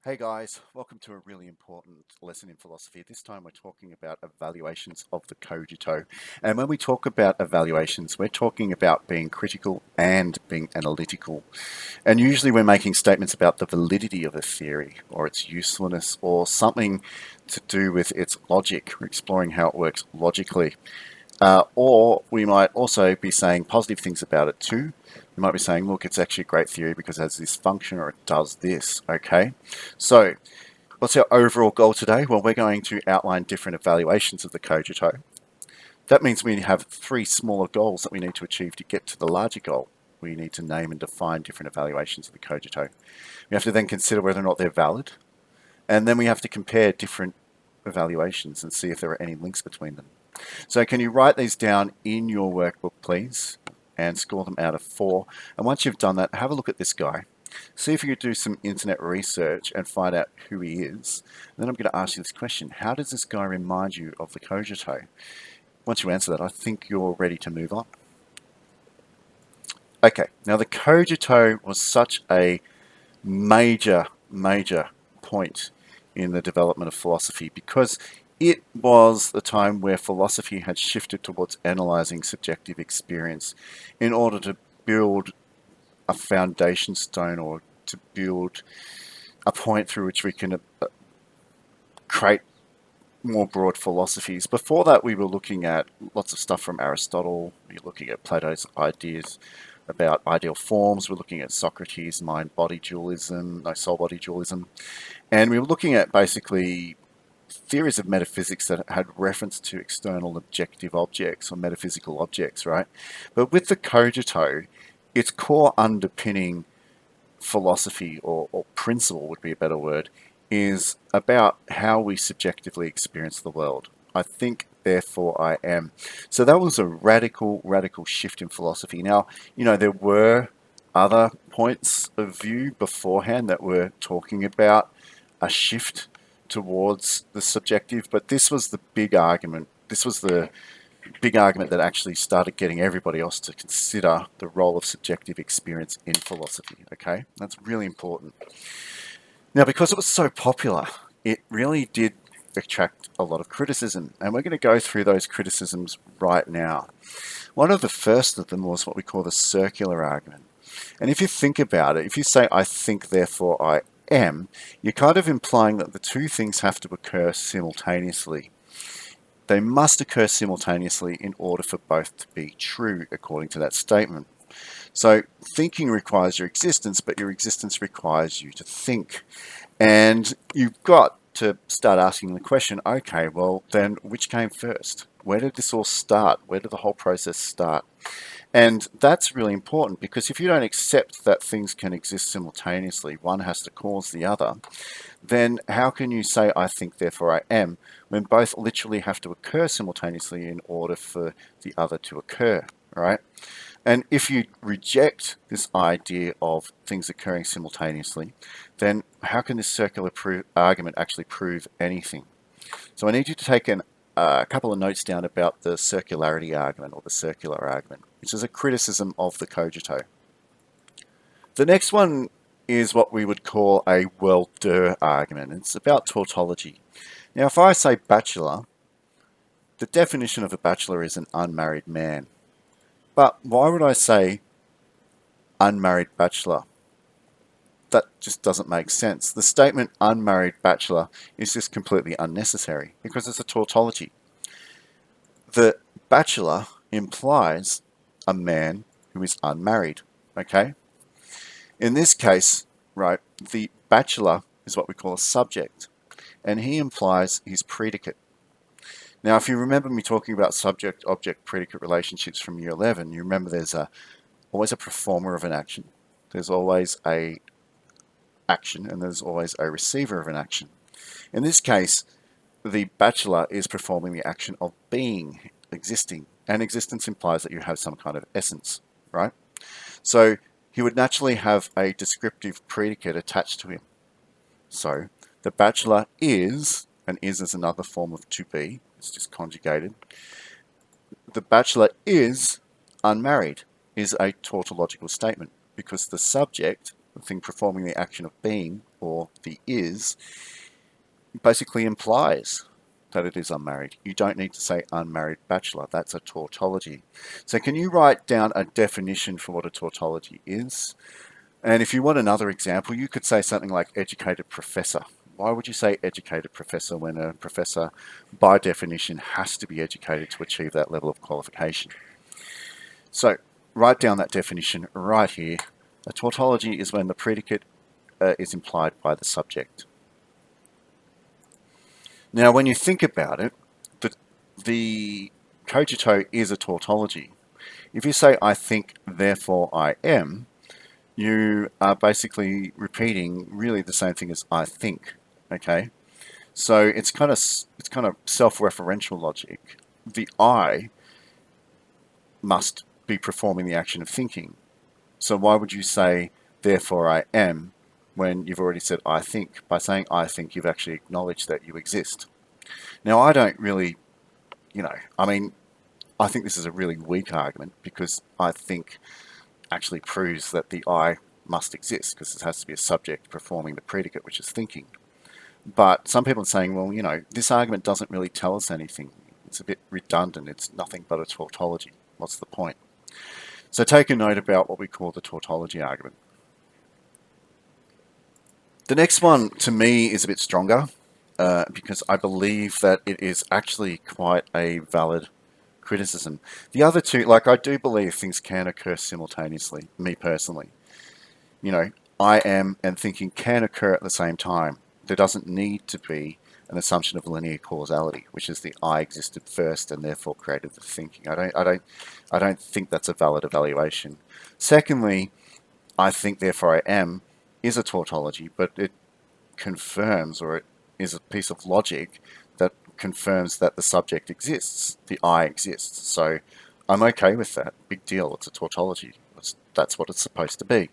Hey guys, welcome to a really important lesson in philosophy. This time we're talking about evaluations of the cogito. And when we talk about evaluations, we're talking about being critical and being analytical. And usually we're making statements about the validity of a theory or its usefulness or something to do with its logic. We're exploring how it works logically. Or we might also be saying positive things about it too. We might be saying, look, it's actually a great theory because it has this function or it does this, okay? So, what's our overall goal today? Well, we're going to outline different evaluations of the cogito. That means we have three smaller goals that we need to achieve to get to the larger goal. We need to name and define different evaluations of the cogito. We have to then consider whether or not they're valid, and then we have to compare different evaluations and see if there are any links between them. So can you write these down in your workbook, please, and score them out of 4? And once you've done that, have a look at this guy. See if you could do some internet research and find out who he is. And then I'm going to ask you this question. How does this guy remind you of the cogito? Once you answer that, I think you're ready to move on. Okay, now the cogito was such a major point in the development of philosophy because it was the time where philosophy had shifted towards analyzing subjective experience in order to build a foundation stone or to build a point through which we can create more broad philosophies. Before that, we were looking at lots of stuff from Aristotle. We were looking at Plato's ideas about ideal forms. We're looking at Socrates' mind-body dualism, no soul-body dualism. And we were looking at basically theories of metaphysics that had reference to external objective objects or metaphysical objects, right? But with the cogito, its core underpinning philosophy or principle would be a better word, is about how we subjectively experience the world. I think, therefore I am. So that was a radical shift in philosophy. Now, there were other points of view beforehand that were talking about a shift towards the subjective, but this was the big argument. This was the big argument that actually started getting everybody else to consider the role of subjective experience in philosophy. Okay, that's really important. Now, because it was so popular, it really did attract a lot of criticism, and we're going to go through those criticisms right now. One of the first of them was what we call the circular argument. And if you think about it, if you say, I think, therefore I am, you're kind of implying that the two things have to occur simultaneously. They must occur simultaneously in order for both to be true, according to that statement. So thinking requires your existence, but your existence requires you to think. And you've got to start asking the question, okay, well, then which came first? Where did this all start? Where did the whole process start? And that's really important because if you don't accept that things can exist simultaneously, one has to cause the other, then how can you say, I think, therefore I am, when both literally have to occur simultaneously in order for the other to occur, right? And if you reject this idea of things occurring simultaneously, then how can this circular argument actually prove anything? So I need you to take a couple of notes down about the circularity argument or the circular argument, which is a criticism of the cogito. The next one is what we would call a well-der argument. It's about tautology. Now, if I say bachelor, the definition of a bachelor is an unmarried man. But why would I say unmarried bachelor? That just doesn't make sense. The statement unmarried bachelor is just completely unnecessary because it's a tautology. The bachelor implies a man who is unmarried, okay? In this case, right, the bachelor is what we call a subject, and he implies his predicate. Now, if you remember me talking about subject-object-predicate relationships from year 11, you remember there's always a performer of an action. There's always a action, and there's always a receiver of an action. In this case, the bachelor is performing the action of being, existing, and existence implies that you have some kind of essence, right? So he would naturally have a descriptive predicate attached to him. So the bachelor is, and is another form of to be, it's just conjugated. The bachelor is unmarried is a tautological statement because the subject, the thing performing the action of being, or the is, basically implies that it is unmarried. You don't need to say unmarried bachelor. That's a tautology. So can you write down a definition for what a tautology is? And if you want another example, you could say something like educated professor. Why would you say educated professor when a professor, by definition, has to be educated to achieve that level of qualification? So write down that definition right here. A tautology is when the predicate is implied by the subject. Now, when you think about it, the cogito is a tautology. If you say I think, therefore I am, you are basically repeating really the same thing as I think. Okay, so it's kind of self-referential logic. The I must be performing the action of thinking. So why would you say therefore I am when you've already said I think? By saying I think, you've actually acknowledged that you exist. Now, I don't really, I mean, I think this is a really weak argument, because I think actually proves that the I must exist, because it has to be a subject performing the predicate, which is thinking. But some people are saying, well, this argument doesn't really tell us anything. It's a bit redundant. It's nothing but a tautology. What's the point? So take a note about what we call the tautology argument. The next one, to me, is a bit stronger, because I believe that it is actually quite a valid criticism. The other two, I do believe things can occur simultaneously, me personally. I am and thinking can occur at the same time. There doesn't need to be an assumption of linear causality, which is the I existed first and therefore created the thinking. I don't think that's a valid evaluation. Secondly, I think therefore I am is a tautology, but it confirms, or it is a piece of logic that confirms that the subject exists, the I exists. So I'm okay with that. Big deal. It's a tautology. That's what it's supposed to be.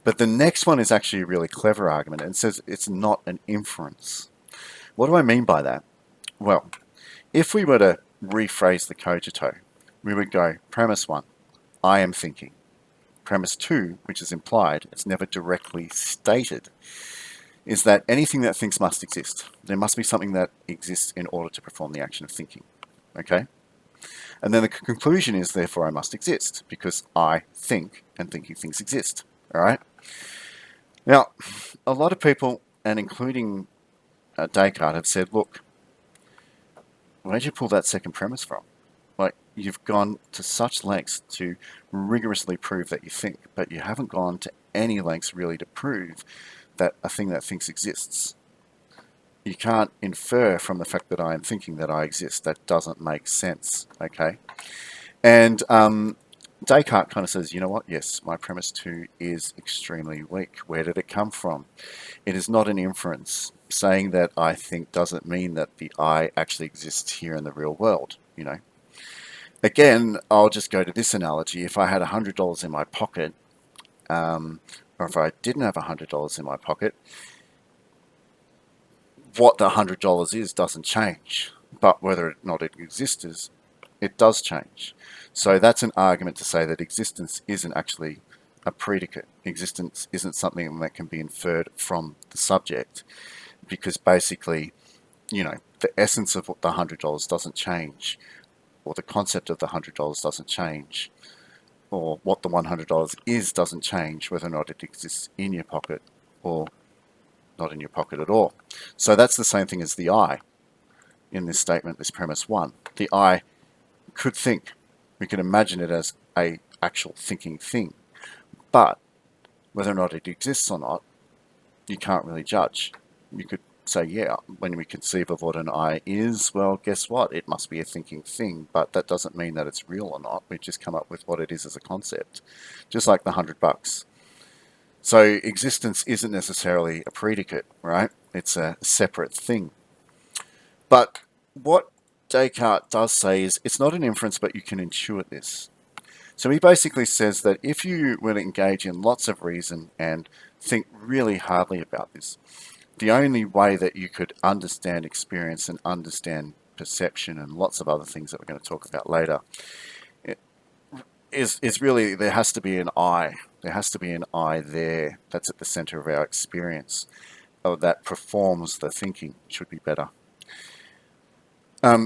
But the next one is actually a really clever argument, and it says it's not an inference. What do I mean by that? Well, if we were to rephrase the cogito, we would go, premise one, I am thinking. Premise two, which is implied, it's never directly stated, is that anything that thinks must exist. There must be something that exists in order to perform the action of thinking. Okay? And then the conclusion is, therefore I must exist, because I think, and thinking things exist. All right? Now, a lot of people, and including Descartes, have said, look, where'd you pull that second premise from? You've gone to such lengths to rigorously prove that you think, but you haven't gone to any lengths really to prove that a thing that thinks exists. You can't infer from the fact that I am thinking that I exist. That doesn't make sense, okay? And Descartes kind of says, you know what? Yes, my premise two is extremely weak. Where did it come from? It is not an inference. Saying that I think doesn't mean that the I actually exists here in the real world, Again, I'll just go to this analogy. If I had $100 in my pocket, or if I didn't have $100 in my pocket, what the $100 is doesn't change. But whether or not it exists, it does change. So that's an argument to say that existence isn't actually a predicate. Existence isn't something that can be inferred from the subject, because basically, the essence of what the $100 doesn't change, or the concept of the $100 doesn't change, or what the $100 is doesn't change, whether or not it exists in your pocket or not in your pocket at all. So that's the same thing as the I in this statement, this premise one. The I could think. We can imagine it as a actual thinking thing. But whether or not it exists or not, you can't really judge. You could say, yeah, when we conceive of what an I is, well, guess what? It must be a thinking thing, but that doesn't mean that it's real or not. We just come up with what it is as a concept, just like the $100. So existence isn't necessarily a predicate, right? It's a separate thing. But what Descartes does say is it's not an inference, but you can intuit this. So he basically says that if you were to engage in lots of reason and think really hardly about this, the only way that you could understand experience and understand perception and lots of other things that we're going to talk about later is really there has to be an I. There has to be an I there that's at the center of our experience, or that performs the thinking, should be better.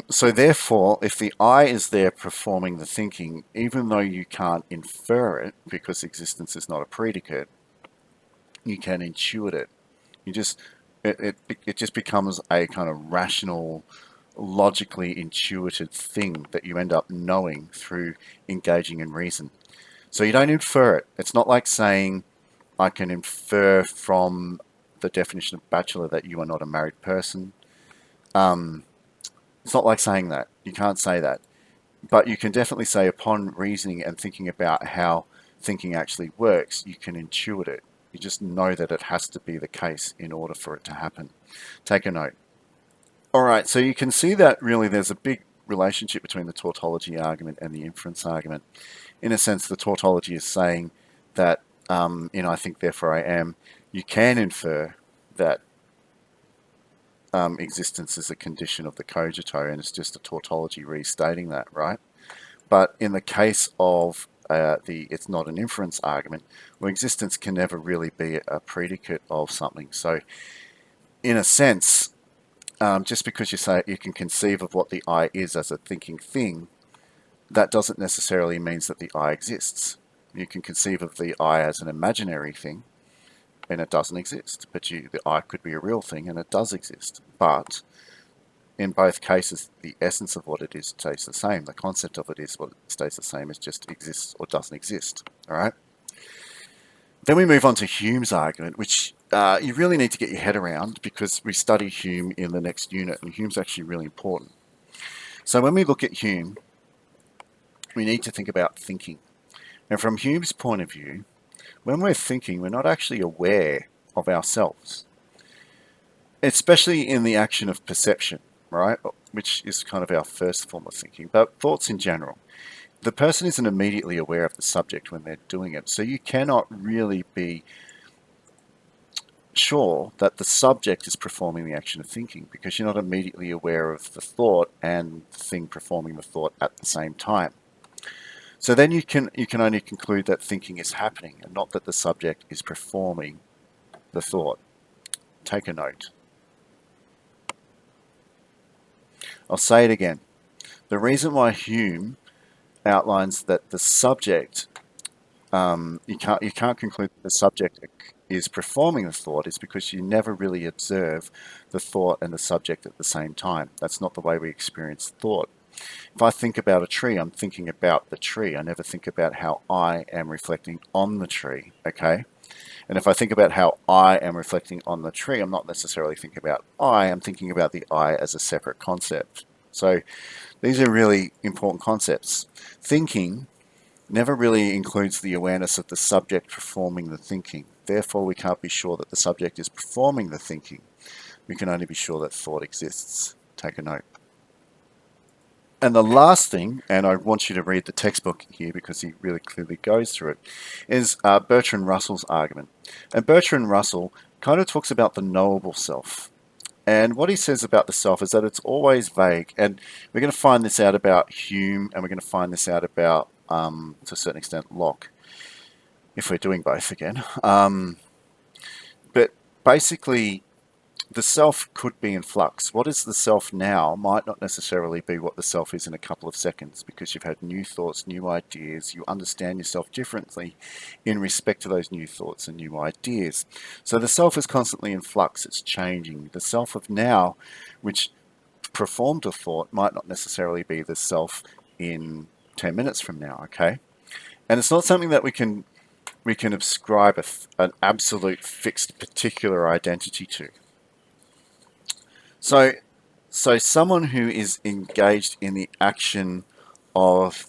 So therefore, if the I is there performing the thinking, even though you can't infer it because existence is not a predicate, you can intuit it. You just it just becomes a kind of rational, logically intuited thing that you end up knowing through engaging in reason. So you don't infer it. It's not like saying I can infer from the definition of bachelor that you are not a married person. Um, it's not like saying that. You can't say that. But you can definitely say upon reasoning and thinking about how thinking actually works, you can intuit it. You just know that it has to be the case in order for it to happen. Take a note. All right, so you can see that really there's a big relationship between the tautology argument and the inference argument. In a sense, the tautology is saying that, in I think, therefore I am, you can infer that existence is a condition of the cogito, and it's just a tautology restating that, right? But in the case of it's not an inference argument, well, existence can never really be a predicate of something. So, in a sense, just because you say you can conceive of what the I is as a thinking thing, that doesn't necessarily mean that the I exists. You can conceive of the I as an imaginary thing, and it doesn't exist. But the I could be a real thing, and it does exist. But in both cases, the essence of what it is stays the same. The concept of it is what stays the same. It just exists or doesn't exist. All right. Then we move on to Hume's argument, which you really need to get your head around because we study Hume in the next unit, and Hume's actually really important. So when we look at Hume, we need to think about thinking. And from Hume's point of view, when we're thinking, we're not actually aware of ourselves, especially in the action of perception, right? Which is kind of our first form of thinking, but thoughts in general. The person isn't immediately aware of the subject when they're doing it, so you cannot really be sure that the subject is performing the action of thinking because you're not immediately aware of the thought and the thing performing the thought at the same time. So then you can only conclude that thinking is happening and not that the subject is performing the thought. Take a note. I'll say it again. The reason why Hume outlines that the subject, you can't conclude that the subject is performing the thought is because you never really observe the thought and the subject at the same time. That's not the way we experience thought. If I think about a tree, I'm thinking about the tree. I never think about how I am reflecting on the tree, okay? And if I think about how I am reflecting on the tree, I'm not necessarily thinking about I'm thinking about the I as a separate concept. So these are really important concepts. Thinking never really includes the awareness of the subject performing the thinking. Therefore, we can't be sure that the subject is performing the thinking. We can only be sure that thought exists. Take a note. And the last thing, and I want you to read the textbook here because he really clearly goes through it, is Bertrand Russell's argument. And Bertrand Russell kind of talks about the knowable self. And what he says about the self is that it's always vague. And we're going to find this out about Hume, and we're going to find this out about, to a certain extent, Locke, if we're doing both again. But basically, the self could be in flux. What is the self now might not necessarily be what the self is in a couple of seconds because you've had new thoughts, new ideas. You understand yourself differently in respect to those new thoughts and new ideas. So the self is constantly in flux. It's changing. The self of now, which performed a thought, might not necessarily be the self in 10 minutes from now, okay? And it's not something that we can ascribe an absolute fixed particular identity to. So someone who is engaged in the action of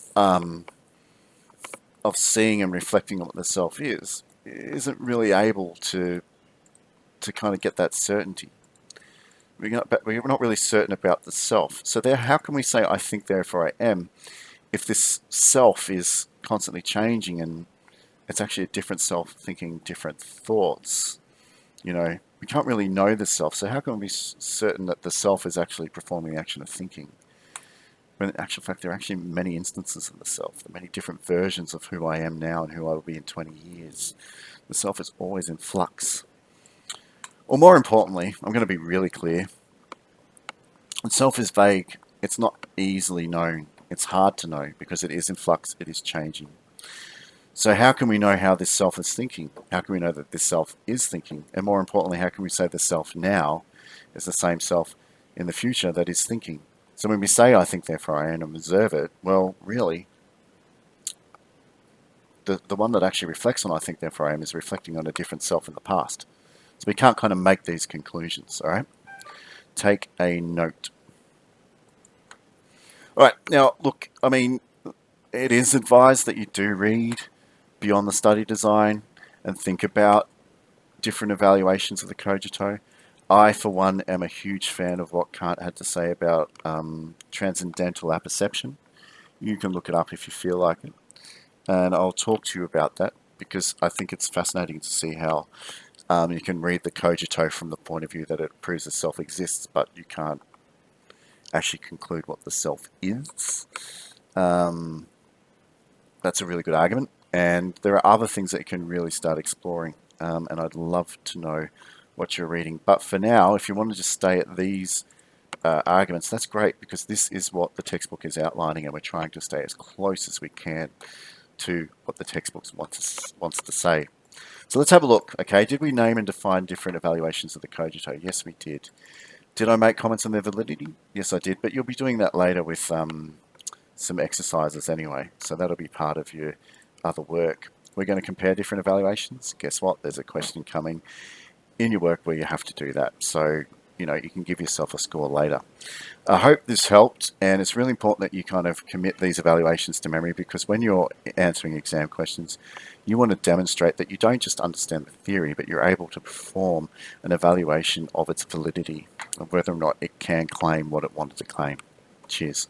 seeing and reflecting on what the self is isn't really able to kind of get that certainty. We're not really certain about the self. So there, how can we say I think therefore I am if this self is constantly changing and it's actually a different self thinking different thoughts? You know, we can't really know the self. So how can we be certain that the self is actually performing the action of thinking? when in actual fact there are actually many instances of the self, the many different versions of who I am now and who I will be in 20 years. The self is always in flux. Or more importantly, I'm going to be really clear, the self is vague. It's not easily known. It's hard to know because it is in flux, it is changing. So how can we know how this self is thinking? How can we know that this self is thinking? And more importantly, how can we say the self now is the same self in the future that is thinking? So when we say, I think, therefore I am, and observe it, well, really, the one that actually reflects on I think, therefore I am is reflecting on a different self in the past. So we can't kind of make these conclusions, all right? Take a note. All right, now, look, I mean, it is advised that you do read beyond the study design and think about different evaluations of the Cogito. I, for one, am a huge fan of what Kant had to say about transcendental apperception. You can look it up if you feel like it. And I'll talk to you about that because I think it's fascinating to see how you can read the Cogito from the point of view that it proves the self exists, but you can't actually conclude what the self is. That's a really good argument. And there are other things that you can really start exploring. And I'd love to know what you're reading. But for now, if you want to just stay at these arguments, that's great because this is what the textbook is outlining, and we're trying to stay as close as we can to what the textbook wants to say. So let's have a look. Okay, did we name and define different evaluations of the Cogito? Yes, we did. Did I make comments on their validity? Yes, I did. But you'll be doing that later with some exercises anyway. So that'll be part of your other work. We're going to compare different evaluations. Guess what? There's a question coming in your work where you have to do that. So, you know, you can give yourself a score later. I hope this helped, and it's really important that you kind of commit these evaluations to memory because when you're answering exam questions, you want to demonstrate that you don't just understand the theory, but you're able to perform an evaluation of its validity, of whether or not it can claim what it wanted to claim. Cheers.